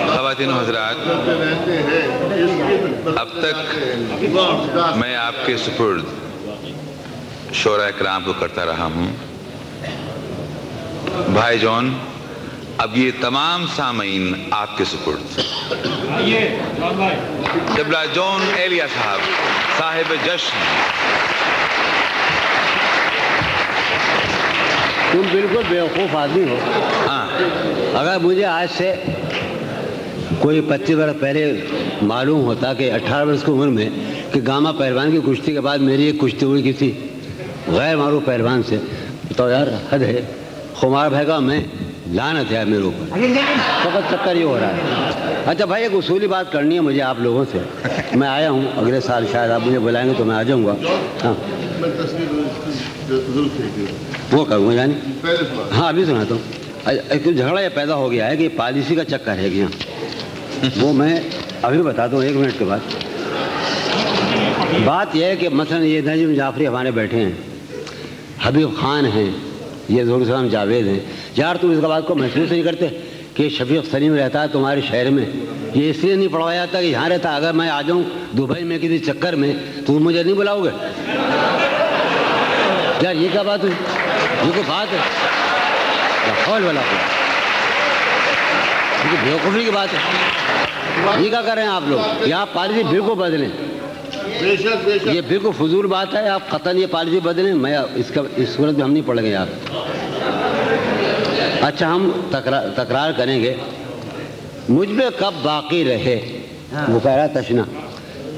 خواتین و حضرات، اب تک میں آپ کے سپرد شورا کرام کو کرتا رہا ہوں. بھائی جان، اب یہ تمام سامعین آپ کے سپرد. قبلہ جون ایلیا صاحب صاحب جشن. تم بالکل بیوقوف آدمی ہو. اگر مجھے آج سے کوئی 25 برس پہلے معلوم ہوتا کہ 18 برس کی عمر میں کہ گاما پہلوان کی کشتی کے بعد میری ایک کشتی ہوئی کسی غیر معروف پہلوان سے، تو یار حد ہے. خمار بھائی کا میں لعنت ہے میرے اوپر. فقط چکر یہ ہو رہا ہے. اچھا بھائی، ایک اصولی بات کرنی ہے مجھے آپ لوگوں سے. میں آیا ہوں، اگلے سال شاید آپ مجھے بلائیں گے تو میں آ جاؤں گا. ہاں وہ کروں گا یعنی. ہاں ابھی سناتا ہوں. ایک جھگڑا یہ پیدا ہو گیا ہے کہ پالیسی کا چکر ہے گیا. وہ میں ابھی بتاتا ہوں 1 منٹ کے بعد. بات یہ ہے کہ مثلا یہ نجم جعفری ہمارے بیٹھے ہیں، حبیب خان ہیں، یہ ظہور السلام جاوید ہیں. یار تم اس بات کو محسوس نہیں کرتے کہ شفیق سلیم رہتا ہے تمہارے شہر میں؟ یہ اس لیے نہیں پڑھوایا جاتا کہ یہاں رہتا. اگر میں آ جاؤں دبئی میں کسی چکر میں تو تم مجھے نہیں بلاؤ گے یار؟ یہ کیا بات ہوئی؟ یہ کوئی بات ہے؟ والا بیوقوفی کی بات ہے. یہ کیا کر رہے ہیں آپ لوگ؟ یہاں پالیسی بالکل بدلیں. یہ بالکل فضول بات ہے. آپ قطعاً یہ پالیسی بدلیں. میں اس صورت میں ہم نہیں پڑھ گے یار. اچھا ہم تکرار کریں گے. مجھ میں کب باقی رہے، وہ کہہ رہا تشنا،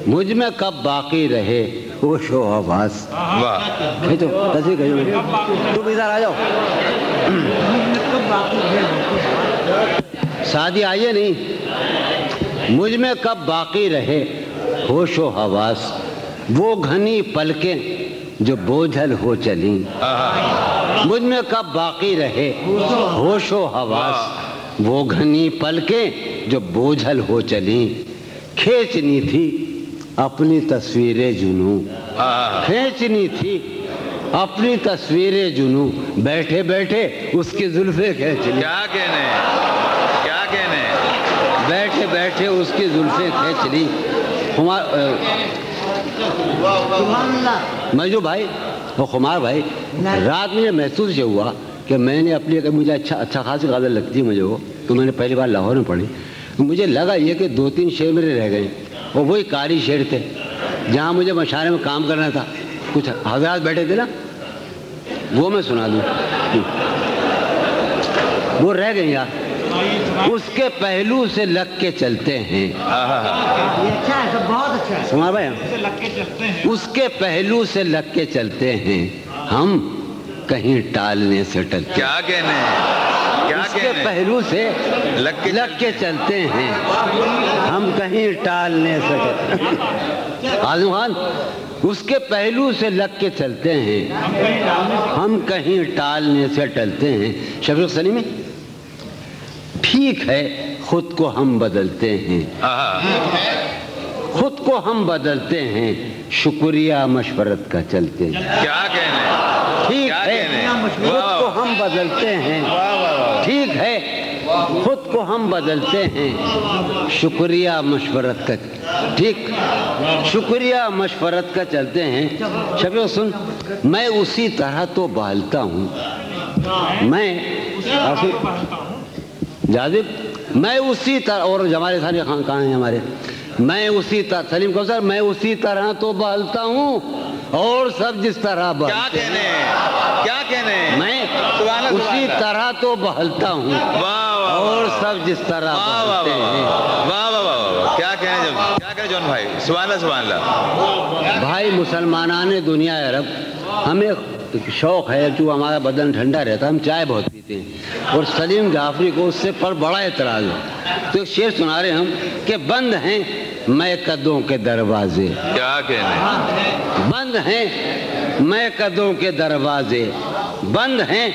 مجھ میں کب باقی رہے وہ شو آواز. تو تصویر کہو تم ادھر آ جاؤ. شادی آئیے نہیں. مجھ میں کب باقی رہے ہوش و حواس، وہ گھنی پلکیں جو بوجھل ہو چلیں. مجھ میں کب باقی رہے ہوش و حواس، وہ گھنی پلکیں جو بوجھل ہو چلیں. کھینچنی تھی اپنی تصویریں جنوں، کھینچنی تھی اپنی تصویریں جنوں، بیٹھے بیٹھے اس کی زلفیں کھینچ لی. کیا کہنے، کیا کہنے، بیٹھے بیٹھے اس کی زلفیں کھینچ لی. مجھو بھائی، وہ خمار بھائی، رات میں یہ محسوس یہ ہوا کہ میں نے اپنی، مجھے اچھا خاصی غزل لگتی ہے مجھے وہ، تو میں نے پہلی بار لاہور میں پڑھی. مجھے لگا یہ کہ 2-3 شعر میرے رہ گئے، اور وہی قاری شعر تھے جہاں مجھے مشاعرے میں کام کرنا تھا. کچھ حضرات بیٹھے تھے نا، وہ میں سنا دوں. وہ رہ گئے یار. اس کے پہلو سے لگ کے چلتے ہیں. سمار بھائی، اس کے پہلو سے لگ کے چلتے ہیں، ہم کہیں ٹالنے سے ٹلتے. کیا کہنے، اس کے پہلو سے لگ کے چلتے ہیں، ہم کہیں ٹالنے سے ٹلتے. عاظم خان، اس کے پہلو سے لگ کے چلتے ہیں، ہم کہیں ٹالنے سے ٹلتے ہیں. شفیق سلیمی، ٹھیک ہے خود کو ہم بدلتے ہیں، خود کو ہم بدلتے ہیں، شکریہ مشورت کا چلتے ہیں. کیا کہنے، ٹھیک ہے خود کو ہم بدلتے ہیں، ٹھیک ہے خود کو ہم بدلتے ہیں، شکریہ مشورت کا، ٹھیک، شکریہ مشورت کا چلتے ہیں. شفیق سن، میں اسی طرح تو بہلتا ہوں، میں جاذب، میں اسی طرح، اور ہمارے سارے خان کہاں ہیں ہمارے، میں اسی طرح، سلیم کوثر، میں اسی طرح تو بہلتا ہوں اور سب جس طرح بہلتے ہیں. کیا کہنے، کیا کہنے، میں اسی طرح تو بہلتا ہوں اور سب جس طرح بہلتے ہیں. واہ واہ واہ، کیا کہنے، کیا کہنے جون بھائی. سبحان اللہ، سبحان اللہ. بھائی مسلمانان دنیا عرب، ہمیں شوق ہے، جو ہمارا بدن ٹھنڈا رہتا ہے، ہم چائے بہت پیتے ہیں، اور سلیم جعفری کو اس سے پر بڑا اعتراض ہے. تو ایک شعر سنا رہے ہم کہ بند ہیں میں قدوں کے دروازے. کیا کہنے، بند ہیں میں قدوں کے دروازے، بند ہیں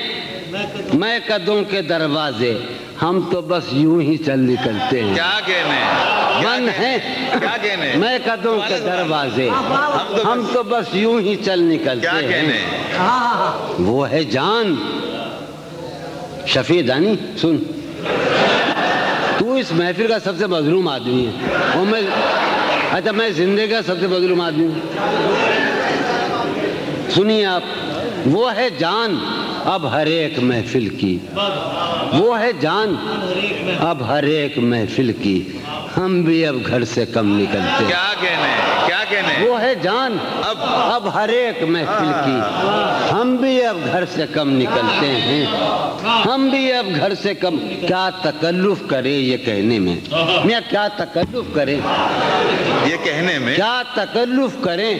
میں قدوں کے دروازے، ہم تو بس یوں ہی چل نکلتے ہیں. کیا کہنے، بند ہیں میں قدوں کے دروازے، ہم تو بس یوں ہی چل نکلتے ہیں. وہ ہے جان. شفیع دانی سن، تو اس محفل کا سب سے مظلوم آدمی ہے اور میں زندگی کا سب سے مظلوم آدمی ہوں. سنیے آپ، وہ ہے جان اب ہر ایک محفل کی، وہ ہے جان اب ہر ایک محفل کی، ہم بھی اب گھر سے کم نکلتے ہیں. کیا کہنے وہ ہے جان اب ہر ایک محفل کی، ہم بھی اب گھر سے کم نکلتے ہیں، ہم بھی اب گھر سے کم. کیا تکلف کرے یہ کہنے میں، میاں کیا تکلف کرے یہ کہنے میں، کیا تکلف کریں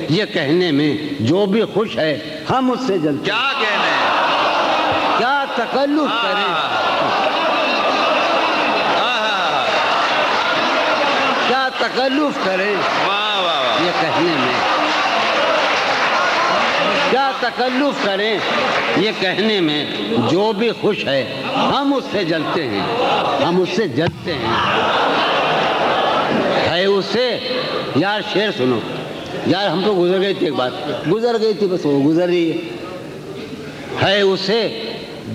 یہ کہنے میں، جو بھی خوش ہے ہم اس سے جلتے. کیا کہنے، کیا تکلف کریں، کیا تکلف کریں یہ کہنے میں، کیا تکلف کریں یہ کہنے میں، جو بھی خوش ہے ہم اس سے جلتے ہیں، ہم اس سے جلتے ہیں. ہے اسے یار شعر سنو یار، ہم تو گزر گئی تھی، ایک بات گزر گئی تھی بس وہ گزر رہی ہے اسے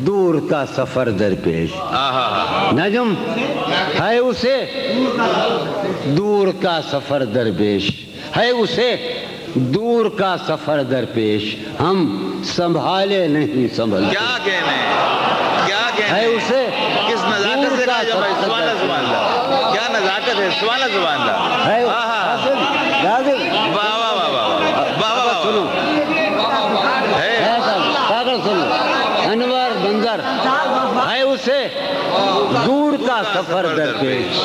دور کا سفر درپیش. نجم ہے اسے دور کا سفر درپیش، ہے اسے دور کا سفر درپیش، ہم سنبھالے نہیں سنبھلتے. کیا کہنے، کیا کہنے ہے اسے کس نزاکت سے راجہ بھائی، سبحان اللہ سبحان اللہ، کیا نزاکت ہے، سبحان اللہ سبحان اللہ. ہے واہ واہ واہ واہ واہ واہ، سنو پاگل سنو، انور بندر ہے اسے دور کا سفر درپیش،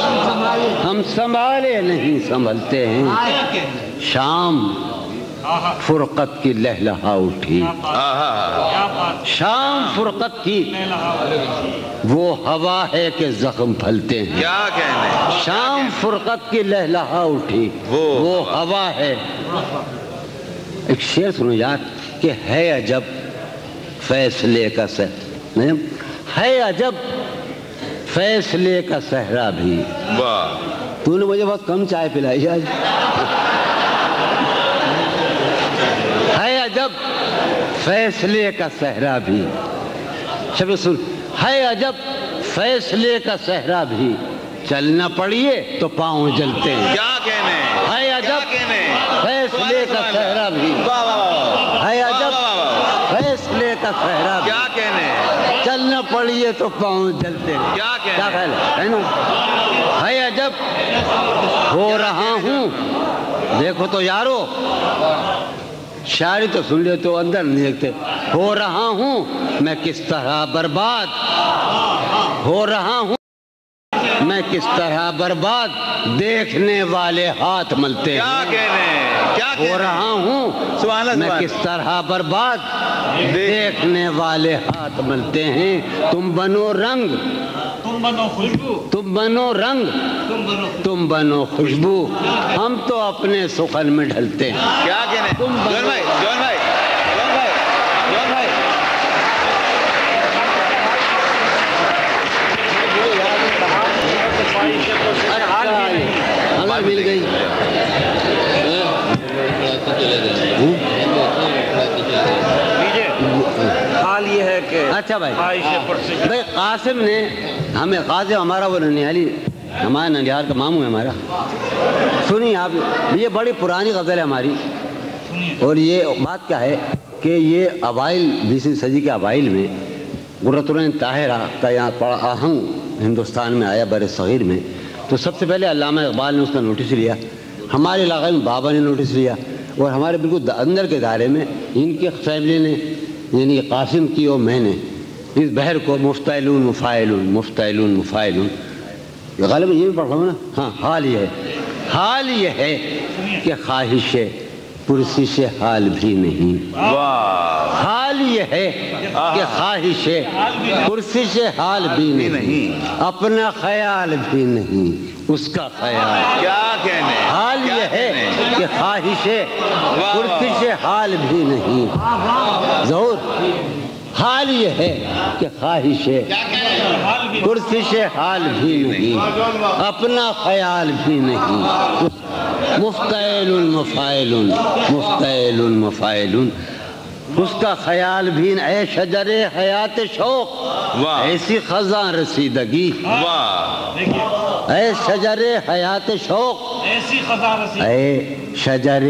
ہم سنبھالے نہیں سنبھلتے ہیں. شام فرقت کی لہلہا اٹھی، شام فرقت کی وہ ہوا ہے کہ زخم پھلتے ہیں. کیا کہنے، شام فرقت کی لہلہا اٹھی وہ ہوا ہے. ایک شعر سنو یار کہ ہے عجب فیصلے کا نہیں، ہے عجب فیصلے کا صحرا بھی. واہ، تو نے مجھے بہت کم چائے پلائی آج. ہے عجب فیصلے کا صحرا بھی، شب سن، ہے عجب فیصلے کا صحرا بھی، چلنا پڑیے تو پاؤں جلتے ہیں. کیا کہنے، ہے عجب فیصلے کا صحرا بھی، ہے عجب فیصلے کا صحرا بھی، کیا کہنے، چلنا پڑیے تو پاؤں جلتے ہیں. کیا کہنے، کیا خیال ہے نا. ہے عجب ہو رہا ہوں، دیکھو تو یارو شاعری تو سن لے تو اندر نہیں دیکھتے. ہو رہا ہوں میں کس طرح برباد، ہو رہا ہوں میں کس طرح برباد، دیکھنے والے ہاتھ ملتے ہیں. کیا کہنے، کیا ہو رہا ہوں میں کس طرح برباد، دیکھنے والے ہاتھ ملتے ہیں. تم بنو رنگ، تم بنو خوشبو، تم بنو رنگ، تم بنو خوشبو، ہم تو اپنے سخن میں ڈھلتے ہیں. کیا کہنے، جون بھائی، جون بھائی، جون بھائی، جون بھائی، ہمیں مل گئی. حال یہ ہے کہ اچھا بھائی قاسم نے ہمیں، قاسم ہمارا وہ ننیالی، ہمارا ننیال کا ماموں ہے ہمارا. سنیے آپ، یہ بڑی پرانی غزل ہے ہماری، اور یہ بات کیا ہے کہ یہ اوائل 20ویں صدی کے اوائل میں قرۃ العین طاہرہ کا یہاں بڑا آہنگ ہندوستان میں آیا، بر صغیر میں. تو سب سے پہلے علامہ اقبال نے اس کا نوٹس لیا، ہمارے علاقے میں بابا نے نوٹس لیا، اور ہمارے بالکل اندر کے دائرے میں ان کی فیملی نے، یعنی قاسم کی اور میں نے اس بحر کو مفتعلون مفاعلون مفتعلون مفاعلون، غالباً یہ بھی پڑھ رہا ہوں نا. ہاں، حال یہ ہے کہ خواہش پرسش حال بھی نہیں. حال یہ ہے کہ خواہش پرسش حال بھی نہیں، اپنا خیال بھی نہیں اس کا خیال. کیا کہنے، حال یہ ہے کہ خواہش پرسش حال بھی نہیں. ظہور، حال یہ ہے کہ خواہش پرسش حال بھی نہیں، اپنا خیال بھی نہیں. مفتعل مفاعل مفتعل مفاعل، اس کا خیال بھی اے شجر حیات شوق واہ ایسی خزاں رسیدگی واہ اے شجر حیات شوق ایسی خزاں رسیدگی اے شجر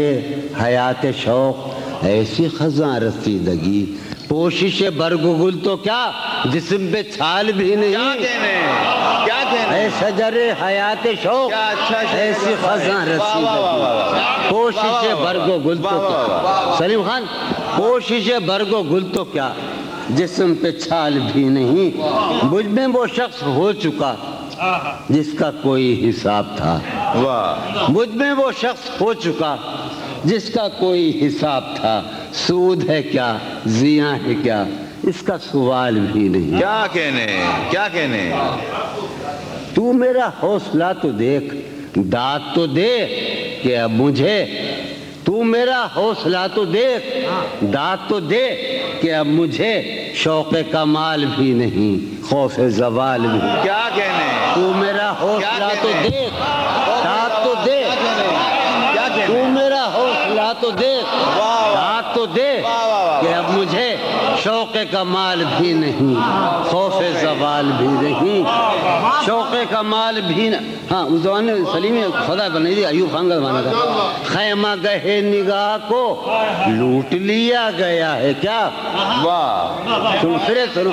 حیات شوق ایسی خزاں رسیدگی پوشش برگ و گل تو کیا جسم پہ چھال بھی کیا نہیں کہنے کیا کہنے اے شجر حیات شوق کیا اچھا شعر ایسی خزاں رسیدگی پوشش برگ و گل تو کیا سلیم خان پوشش برگ و گل تو کیا جسم پہ چھال بھی نہیں مجھ میں وہ شخص ہو چکا جس کا کوئی حساب تھا واہ مجھ میں وہ شخص ہو چکا جس کا کوئی حساب تھا سود ہے کیا زیاں ہے کیا اس کا سوال بھی نہیں کیا کہنے کیا کہنے تو میرا حوصلہ تو دیکھ داد تو دے کہ اب مجھے تو میرا حوصلہ تو دیکھ داد تو دے کہ اب مجھے شوق کمال بھی نہیں خوف زوال بھی کیا کہنے تو میرا حوصلہ تو دیکھ داد تو دے تو میرا حوصلہ تو دیکھ داد تو دے کہ اب مجھے شوق کمال بھی نہیں خوف زوال بھی نہیں شوق کمال بھی ہاں اس زمانے میں سلیم خدا بنائی تھی ایوب خان کا زمانہ تھا خیمہ گہے نگاہ کو لوٹ لیا گیا ہے کیا واہ سنو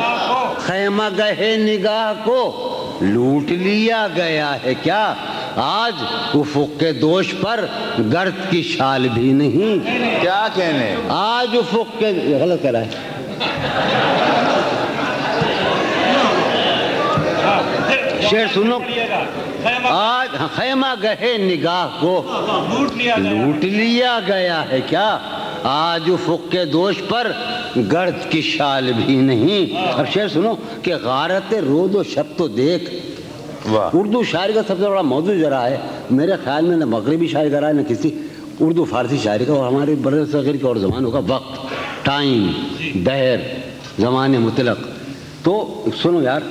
خیمہ گہے نگاہ کو لوٹ لیا گیا ہے کیا آج افق کے دوش پر گرد کی شال بھی نہیں کیا کہنے آج افق کے غلط کر رہا ہے شعر سنو آج خیمہ گہے نگاہ کو لوٹ لیا گیا ہے کیا آج افق کے دوش پر گرد کی شال بھی نہیں اب شعر سنو کہ غارت رود و شب تو دیکھ اردو شاعری کا سب سے بڑا موضوع ذرا ہے میرے خیال میں نہ مغربی شاعری کا رہا ہے نہ کسی اردو فارسی شاعری کا اور ہمارے بر صغیر کے اور زمانوں کا وقت ٹائم دہر زمان مطلق تو سنو یار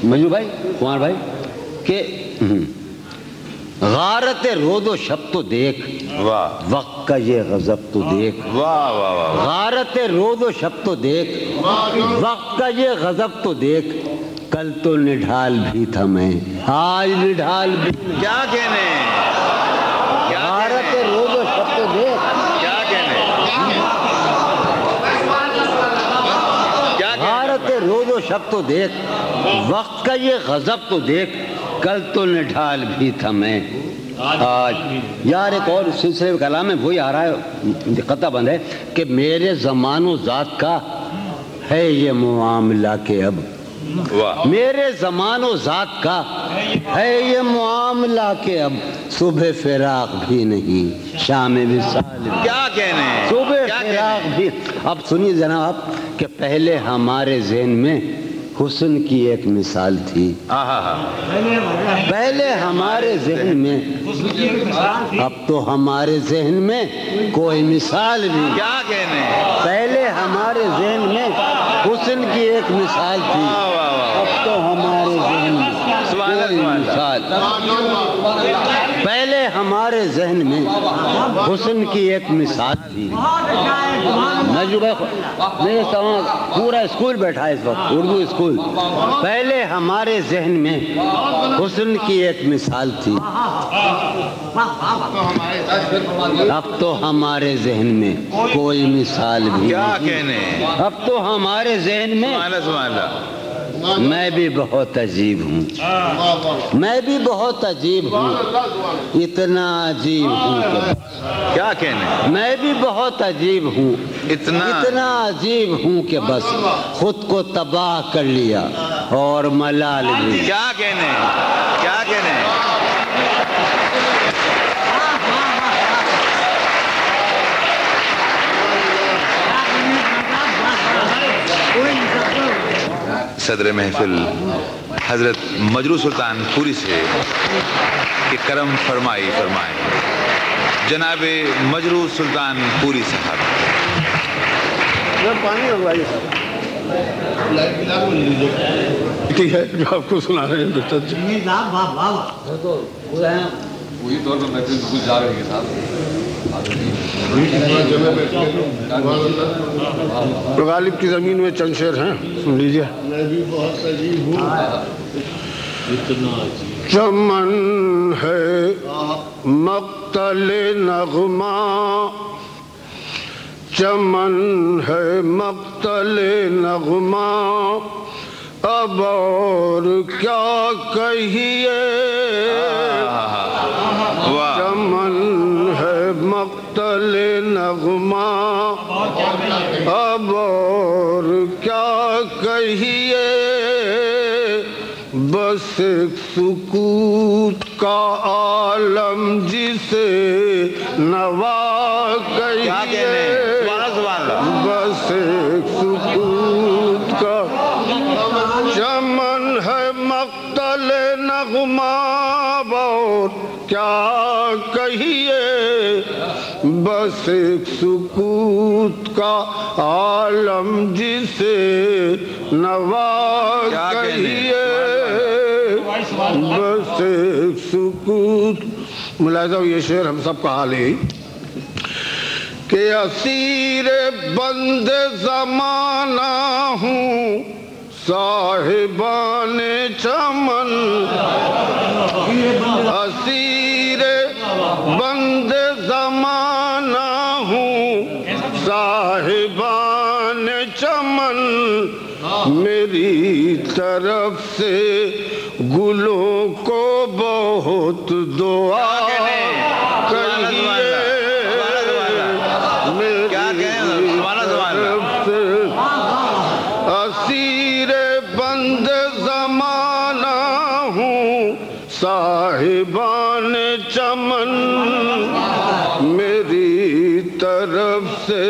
مجھو بھائی کمار بھائی کہ غارت رود و شب تو دیکھ وقت کا یہ غضب تو دیکھ غارت رود و شب تو دیکھ وقت کا یہ غضب تو دیکھ کل تو نڈھال بھی تھا میں آج نڈھال بھی کیا کہنے غارت رود و شب تو دیکھ کیا کہنے غارت رود و شب تو دیکھ وقت کا یہ غضب تو دیکھ کل تو نڈھال بھی تھا میں آج یار ایک اور سلسلے کلام میں وہی آ رہا ہے قطع بند ہے کہ میرے زمان و ذات کا ہے یہ معاملہ کہ اب میرے زمان و ذات کا ہے یہ معاملہ کہ اب صبح فراق بھی نہیں شام وصال کیا کہنے صبح فراق بھی اب سنیے جناب کہ پہلے ہمارے ذہن میں حسن کی ایک مثال تھی پہلے ہمارے ذہن میں اب تو ہمارے ذہن میں کوئی مثال نہیں کیا کہنے پہلے ہمارے ذہن میں حسن کی ایک مثال تھی اب تو ہمارے ذہن میں کوئی مثال پہلے ہمارے ذہن میں حسن کی ایک مثال تھی میرے سامنے پورا اسکول بیٹھا ہے اس وقت اردو اسکول پہلے ہمارے ذہن میں حسن کی ایک مثال تھی اب تو ہمارے ذہن میں کوئی مثال بھی کیا کہنے اب تو ہمارے ذہن میں میں بھی بہت عجیب ہوں میں بھی بہت عجیب ہوں اتنا عجیب ہوں کہ کیا کہنے میں بھی بہت عجیب ہوں اتنا عجیب ہوں کہ بس خود کو تباہ کر لیا اور ملال بھی کیا کہنے کیا کہنے صدر محفل حضرت مجروح سلطان پوری سے کہ کرم فرمائیں جناب مجروح سلطان پوری صاحب پانی ہوگا ٹھیک ہے جو آپ کو سنا رہے ہیں ڈاکٹر جی وہی طور پر محفل بالکل جا رہی ہے صاحب غالب کی زمین میں چند شعر ہیں، سن لیجیے۔ چمن ہے مقتل نغمہ، چمن ہے مقتل نغمہ، اب اور کیا کہیے، چمن ہے مقتل نغمہ، اب اور کیا کہیے، بس ایک سکوت کا عالم جسے نوا کہیے، بس ایک سکوت کا، چمن ہے مقتل نغمہ، اور کیا کہیے، بس ایک سکوت کا عالم جسے نوا کہیے، بس ایک سکوت۔ ملاحظہ ہو یہ شعر ہم سب کا حال ہے کہ اسیر بند زمانہ ہوں، صاحبان چمن، اسیر بند زمانہ ہوں، صاحبان چمن، میری طرف سے گلوں کو بہت دعا کہیے، میری طرف سے اسیر بند زمانہ ہوں، صاحبان چمن، میری طرف سے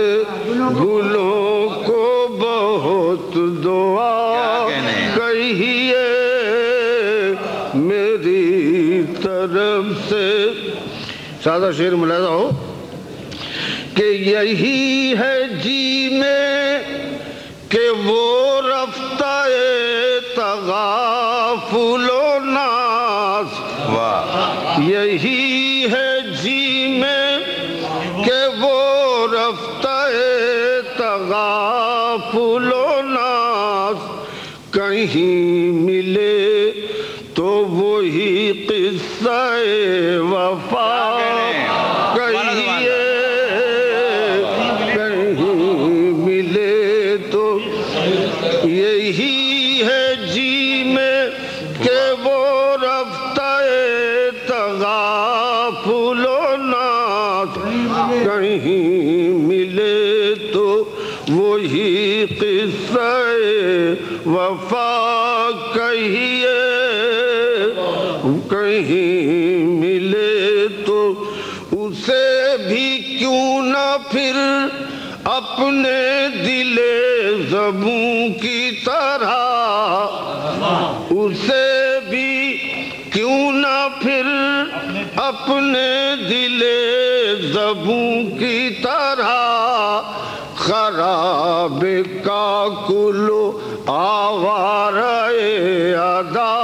گلوں کو بہت دعا کہیے، میری طرف سے۔ سادہ شعر ملاحظہ ہو کہ یہی ہے جی میں کہ وہ رفتہ تغافل و ناز، یہی ہے جی میں کہ وہ رفتہ تغافل و ناز، کہیں ملے تو وہی قصہ وفا کہیے، کہیں ملے تو یہی ہے جی میں کہ وہ رفتہ تغافل و ناز، کہیں ملے تو وہی قصہ وفا کہیے، کہیں ملے تو اسے بھی کیوں نہ پھر اپنے دل زبوں کی طرح، اسے بھی کیوں نہ پھر اپنے دل زبوں کی طرح، خراب کاکل آوارہ ادا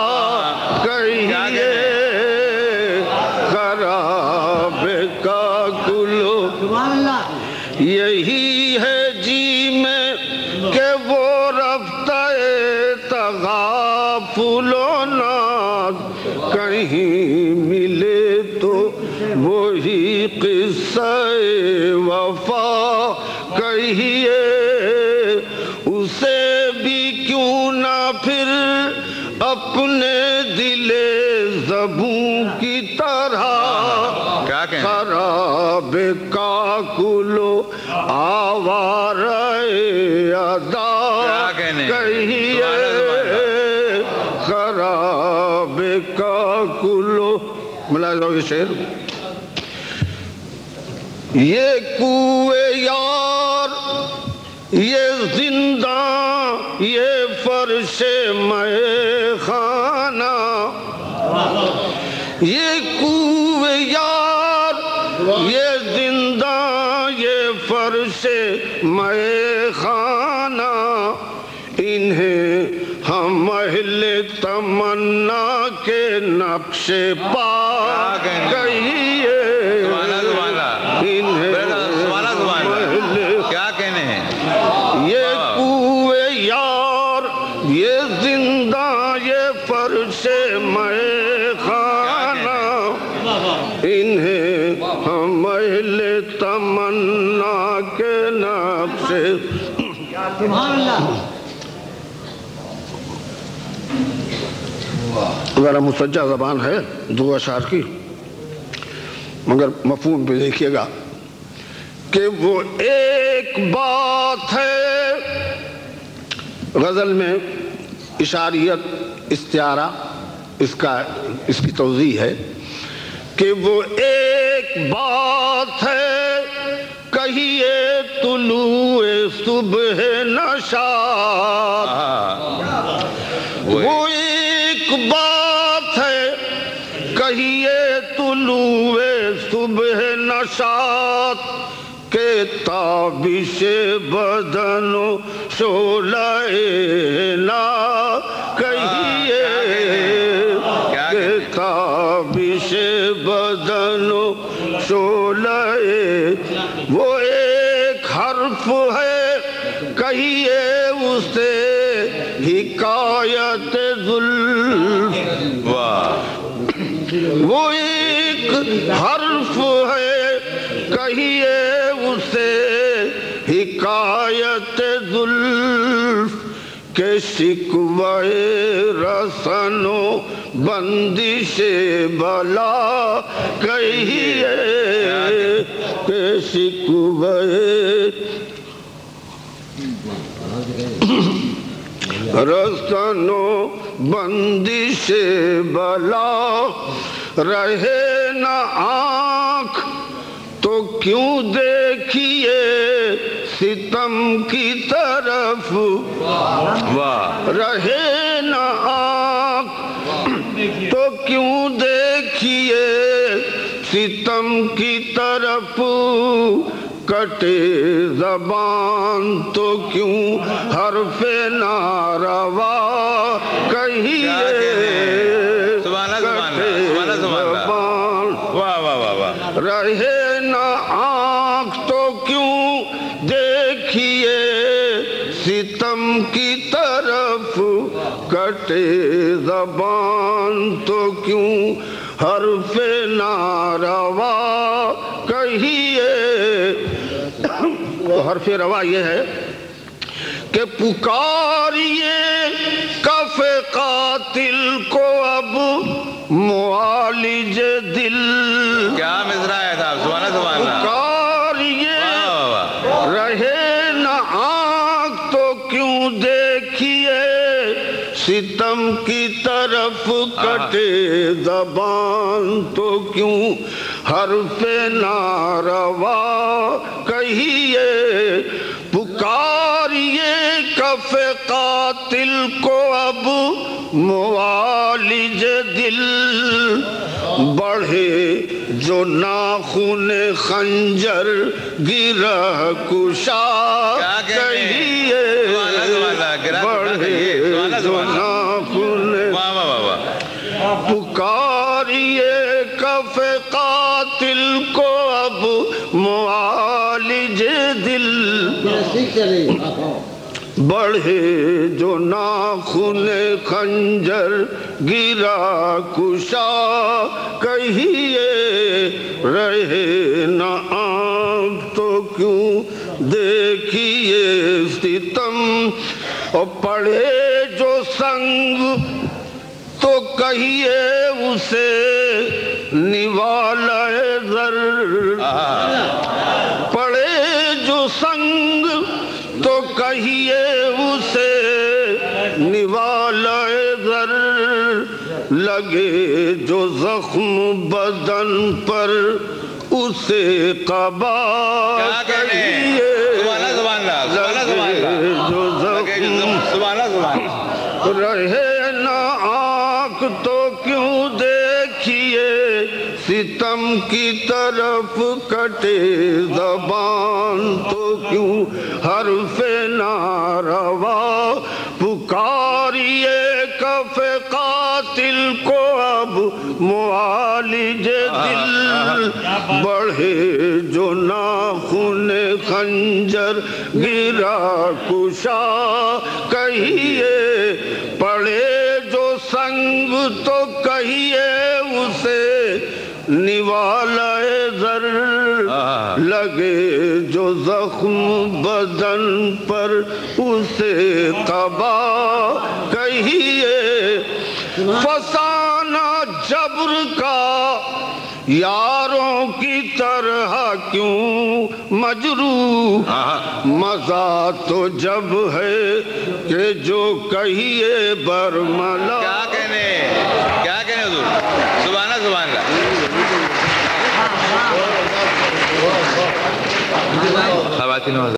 کہیے، خراب کاکل، یہی ہے جی میں کہ وہ رفتہ تغافل و ناز، کہیں ملے تو وہی قصہ وفا کہیے، اسے بھی کیوں نہ پھر اپنے دل زبوں کی طرح، خراب کاکل آوارہ ادا کہیے، خراب کاکل۔ ملاحظہ ہو یہ شعر، یہ کوئے یار، یہ زنداں، یہ فرش مے خانہ، یہ کوئے یار، یہ زنداں، یہ فرش مے خانہ، انہیں ہم اہل تمنا کے نقش پا کہیے، انہیں فرش میں خانہ انہیں ہم اہل تمنا کے نفس سبحان اللہ ذرا مسجع زبان ہے دو اشعار کی، مگر مفہوم پہ دیکھیے گا کہ وہ ایک بات ہے، غزل میں اشاریت استعارہ اس کی توضیح ہے کہ وہ ایک بات ہے کہیے طلوع صبح نشاط، وہ ایک بات ہے کہیے طلوع صبح نشاط کہ تابش بدن و شعلہ نا کہیے کہ تابش بدن و شعلہ وہ ایک حرف ہے کہیے اسے حکایت زلف، وہ ایک حرف ہے کہیے اسے حکایت زلف کہ شکوہ رسن و بندش بلا کہیے کہ شکوہ رسن و بندش بلا رہے نہ آنکھ تو کیوں دیکھیے ستم کی طرف، رہے نہ آنکھ تو کیوں دیکھیے ستم کی طرف، کٹے زبان تو کیوں حرف ناروا کہیے، کٹے زبان رہے نہ آنکھ تو کیوں دیکھیے ستم کی طرف، کٹے زبان تو کیوں حرف ناروا کہیے۔ تو حرف روا یہ ہے کہ پکاریے کف قاتل کو اب معالج دل، کیا مصرع ہے صاحب، سبحان اللہ، پکاریے رہے نہ آنکھ تو کیوں دیکھیے ستم کی طرف، کٹے زبان تو کیوں حرف ناروا کہیے، پکاریے کف قاتل کو اب معالج دل، بڑھے جو ناخن خنجر گرہ کشا کہیے، بڑھے جو ناخن، پکاریے کف قاتل کو اب معالج دل، بڑھے جو ناخن خنجر گرا کشا کہیے، رہے نہ آنکھ تو کیوں دیکھیے ستم، اور پڑھے جو سنگ تو کہیے اسے نوالہ زر، پڑھے جو سنگ تو کہیے اسے نوالہ زر، لگے جو زخم بدن پر اسے قبا کہیے، لگے جو زخم رہے نہ آنکھ تو کیوں دیکھیے ستم کی طرف، کٹے زبان تو کیوں حرف ناروا، پکاریے کف قاتل کو اب معالج دل، بڑھے جو ناخن خنجر گرا کشا کہیے، پڑے جو سنگ جنگ تو کہیے اسے نوالہ زر، لگے جو زخم بدن پر اسے تباہ کہیے، فسانہ جبر کا یاروں کی طرح کیوں مجروح، مزہ تو جب ہے کہ جو کہیے برملا۔ کیا کہنے حضور، سبحان اللہ سبحان اللہ۔ خواتین